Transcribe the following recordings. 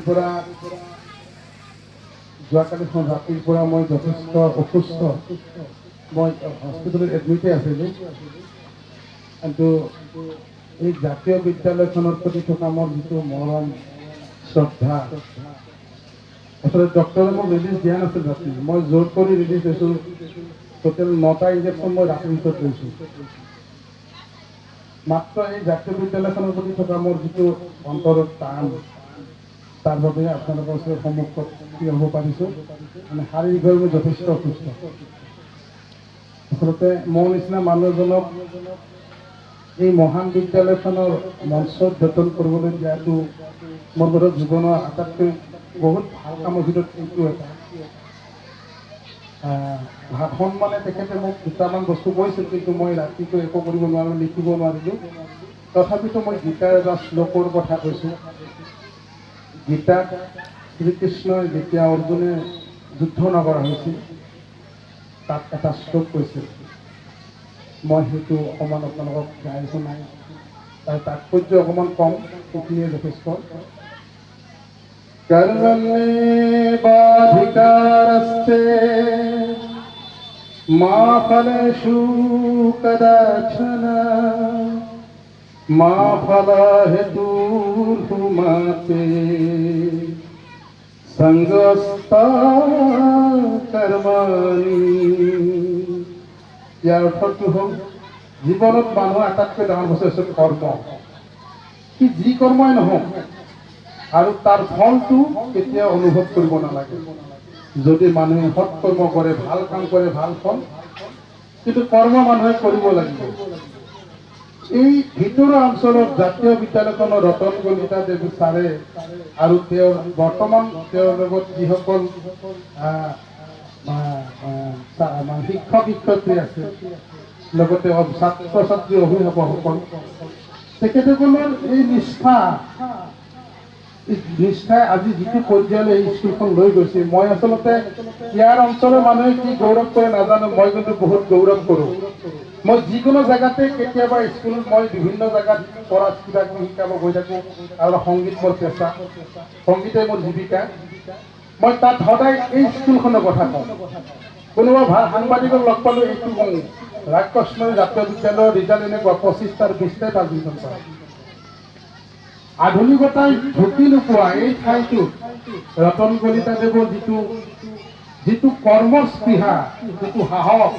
পৰা যোৱাকালিখন ৰাতিৰ পৰা মই যথেষ্ট অসুস্থ। মই হস্পিটেলত এডমিটেই আছিলোঁ। কিন্তু এই জাতীয় বিদ্যালয়খনৰ প্ৰতি থকা মোৰ যিটো মৰম শ্ৰদ্ধা, আচলতে ডক্টৰে মোক ৰিলিজ দিয়া নাছিল ৰাতি। মই জোৰ কৰি ৰিলিজ লৈছোঁ। টোটেল 9টা ইঞ্জেকশ্যন মই ৰাতিৰ ভিতৰত লৈছোঁ। মাত্ৰ এই জাতীয় বিদ্যালয়খনৰ প্ৰতি থকা মোৰ যিটো অন্তৰত টান, তাৰ বাবে আপোনালোকৰ ওচৰত সন্মুখত থিয় হ'ব পাৰিছোঁ। মানে শাৰীৰিকভাৱে মই যথেষ্ট অসুস্থ। আচলতে মোৰ নিচিনা মানুহ এজনক এই মহান বিদ্যালয়খনৰ মঞ্চত যতন কৰিবলৈ দিয়াটো মোৰ ঘৰত জীৱনৰ আটাইতকৈ বহুত ভাল কামৰ ভিতৰত এইটো এটা। সন্মানে তেখেতে মোক দুটামান বস্তু কৈছিল, কিন্তু মই ৰাতিটো একো কৰিব নোৱাৰিলোঁ, লিখিব নোৱাৰিলোঁ। তথাপিতো মই গীতাৰ এটা শ্লোকৰ কথা কৈছোঁ। গীতাত শ্ৰীকৃষ্ণই যেতিয়া অৰ্জুনে যুদ্ধ নকৰা হৈছিল, তাত এটা শ্লোক কৈছিল। মই সেইটো অকণমান আপোনালোকক গাই শুনাই তাৰ তাৎপৰ্য অকণমান কম, সেইখিনিয়ে যথেষ্ট। কৰ্মণ্যেৱাধিকাৰস্তে মা ফলেষু কদাচন মা ফলহেতুৰ্মা তে সংগস্তা কৰ্মাণি। ইয়াৰ অৰ্থটো হ'ল, জীৱনত মানুহৰ আটাইতকৈ ডাঙৰ বস্তু হৈছে কৰ্ম। সি যি কৰ্মই নহওক, আৰু তাৰ ফলটো কেতিয়াও অনুভৱ কৰিব নালাগে। যদি মানুহে সৎ কৰ্ম কৰে, ভাল কাম কৰে, ভাল ফল, কিন্তু কৰ্ম মানুহে কৰিব লাগিব। এই ভিতৰুৱা অঞ্চলত জাতীয় বিদ্যালয়খনৰ ৰতন কলিতা দেৱী ছাৰে আৰু তেওঁৰ বৰ্তমান তেওঁৰ লগত যিসকল শিক্ষক শিক্ষয়িত্ৰী আছে, লগতে ছাত্ৰ ছাত্ৰী অভিভাৱকসকল, তেখেতসকলৰ এই নিষ্ঠাই আজি যিটো পৰ্যায়লৈ এই স্কুলখন লৈ গৈছে, মই আচলতে ইয়াৰ অঞ্চলৰ মানুহে কি গৌৰৱ কৰে নাজানো, মই কিন্তু বহুত গৌৰৱ কৰোঁ। মই যিকোনো জেগাতে কেতিয়াবা স্কুল, মই বিভিন্ন জেগাত পৰা কিবা কিবি শিকাব গৈ থাকোঁ, আৰু সংগীত মোৰ পেচা, সংগীতে মোৰ জীৱিকা। মই তাত সদায় এই স্কুলখনৰ কথা কওঁ। কোনোবা ভাল সাংবাদিকক লগ পালোঁ, এইটো কওঁ, ৰাজকোষমণি জাতীয় বিদ্যালয়ৰ ৰিজাল্ট এনেকুৱা 25টাৰ 20টাই পাছ ডিভিজন পায়। আধুনিকতাই ঢুকি নোপোৱা এই ঠাইটোত ৰতন কলিতা দেৱৰ যিটো কৰ্মস্পৃহা, যিটো সাহস,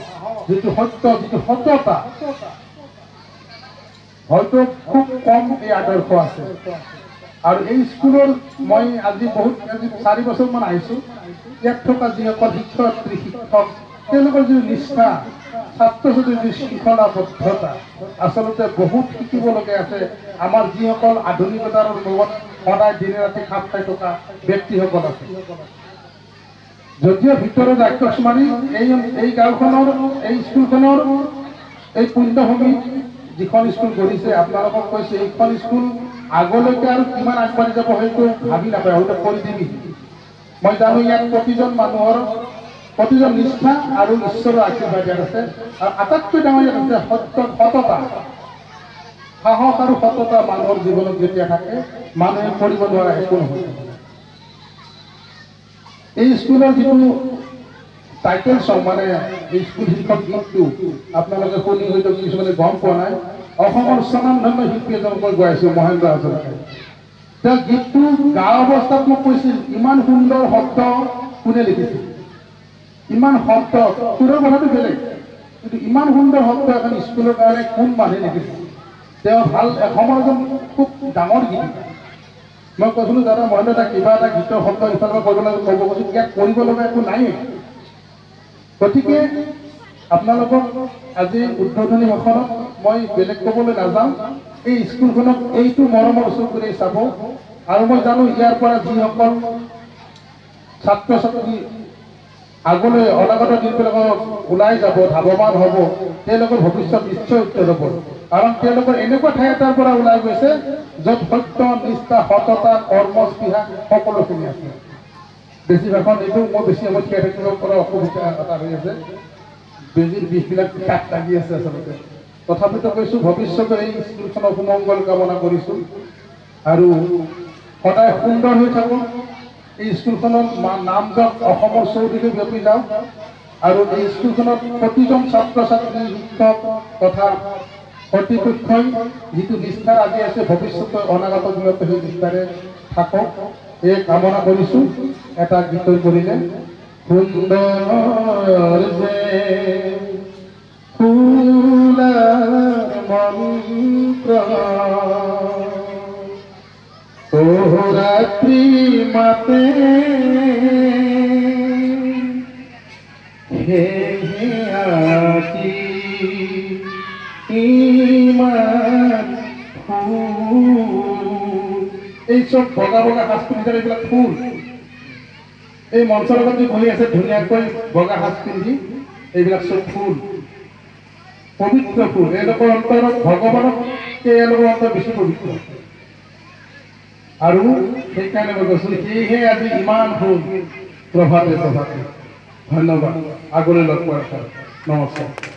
যিটো সত্য, যিটো সততা, হয়তো খুব কম এই আদৰ্শ আছে। আৰু এই স্কুলৰ মই আজি 4 বছৰমান আহিছোঁ। ইয়াত থকা যিসকল শিক্ষয়িত্ৰী, শিক্ষক, তেওঁলোকৰ যি নিষ্ঠা, ছাত্ৰ ছাত্ৰীৰ যি শৃংখলাবদ্ধতা, আচলতে বহুত শিকিবলগীয়া আছে। আমাৰ যিসকল আধুনিকতাৰ লগত সদায় দিনে ৰাতি খাপ খাই থকা ব্যক্তিসকল আছে। যদিও ভিতৰত ৰাক্ষসমাৰী এই গাঁওখনৰ, এই স্কুলখনৰ, এই পুণ্যভূমি যিখন স্কুল গঢ়িছে, আপোনালোকক কৈছে, এইখন স্কুল আগলৈকে আৰু কিমান আগবাঢ়ি যাব সেইটো ভাবি নাপায়, হয়তো কৰি দিবি। মই জানো ইয়াত প্ৰতিজন মানুহৰ প্ৰতিজন নিষ্ঠা আৰু ঈশ্বৰৰ আশীৰ্বাদ ইয়াত আছে। আৰু আটাইতকৈ ডাঙৰ ইয়াত আছে সততা, সাহস আৰু সততা। মানুহৰ জীৱনত যেতিয়া থাকে, মানুহে কৰিব নোৱাৰা একো নহয়। এই স্কুলৰ যিটো টাইটেল চং, মানে এই স্কুল শিক্ষক গীতটো আপোনালোকে শুনি হয়তো কিছুমানে গম পোৱা নাই। অসমৰ স্বনামধন্য শিল্পী এজনক মই গাইছোঁ, মহেন্দ্ৰ হাজৰিকাই। তেওঁ গীতটো গাঁও অৱস্থাত মোক কৈছিল, ইমান সুন্দৰ শব্দ কোনে লিখিছিল, ইমান শব্দ, সুৰৰ কথাটো বেলেগ, কিন্তু ইমান সুন্দৰ শব্দ এখন স্কুলৰ কাৰণে কোন মানুহে লিখিছিল। তেওঁ ভাল এসময়ৰ এজন খুব ডাঙৰ গীতিকাৰ। মই কৈছিলোঁ, দাদা মহেন্দ্ৰ দা, কিবা এটা গীতৰ শব্দ ইফালে কৰিব লাগে, ক'ব কৈছোঁ, ইয়াত কৰিব লগা একো নাই। গতিকে আপোনালোকক আজি উদ্বোধনী ভাষণত মই বেলেগ ক'বলৈ নাযাওঁ। এই স্কুলখনক এইটো মৰমৰ চকুৰে চাব। আৰু মই জানো ইয়াৰ পৰা যিসকল ছাত্ৰ ছাত্ৰী আগলৈ অনাগত দিনবিলাকত ওলাই যাব, ধাৱমান হ'ব, তেওঁলোকৰ ভৱিষ্যত নিশ্চয় উজ্জ্বল হ'ব। কাৰণ তেওঁলোকৰ এনেকুৱা ঠাই এটাৰ পৰা ওলাই গৈছে, য'ত সত্য, নিষ্ঠা, সততা, কৰ্মস্পৃহা সকলোখিনি আছে। বেছি ভাষণ নিদিওঁ, মই বেছি সময় থিয় থাকিব পৰা অসুবিধা এটা হৈ আছে, বেজীৰ বিষবিলাক কাট লাগি আছে আচলতে। তথাপিতো কৈছোঁ, ভৱিষ্যতে এই স্কুলখনৰ সুমংগল কামনা কৰিছোঁ। আৰু সদায় সুন্দৰ হৈ থাকক। এই স্কুলখনত নাম যাওক অসমৰ চৌদিশে বিয়পি যাওক আৰু এই স্কুলখনত প্ৰতিজন ছাত্ৰ ছাত্ৰী শিক্ষক তথা কৰ্তৃপক্ষই যিটো নিষ্ঠা আজি আছে ভৱিষ্যতে অনাগত দিনত সেই নিষ্ঠাৰে থাকক এই কামনা কৰিছোঁ। এটা গীত কৰিলে সুন্দৰ যে ফুলাৰ মন্ত্ৰ ও রাত্রি মাতে হে আজি ইমান ফুল এই সব বগা বগা সাজ পিন্ধি এইবিলাক ফুল এই মঞ্চৰ লগত যি বহি আছে ধুনীয়াকৈ বগা সাজ পিন্ধি এইবিলাক সব ফুল পবিত্ৰ ফুল। এওঁলোকৰ অন্তৰত ভগৱানতকৈ এওঁলোকৰ অন্তৰ বেছি পবিত্ৰ আৰু সেইকাৰণে মই কৈছোঁ সেয়েহে আজি ইমান ফুল প্ৰভাতে প্ৰভাতে। ধন্যবাদ। আগলৈ লগ পোৱাৰ নমস্কাৰ।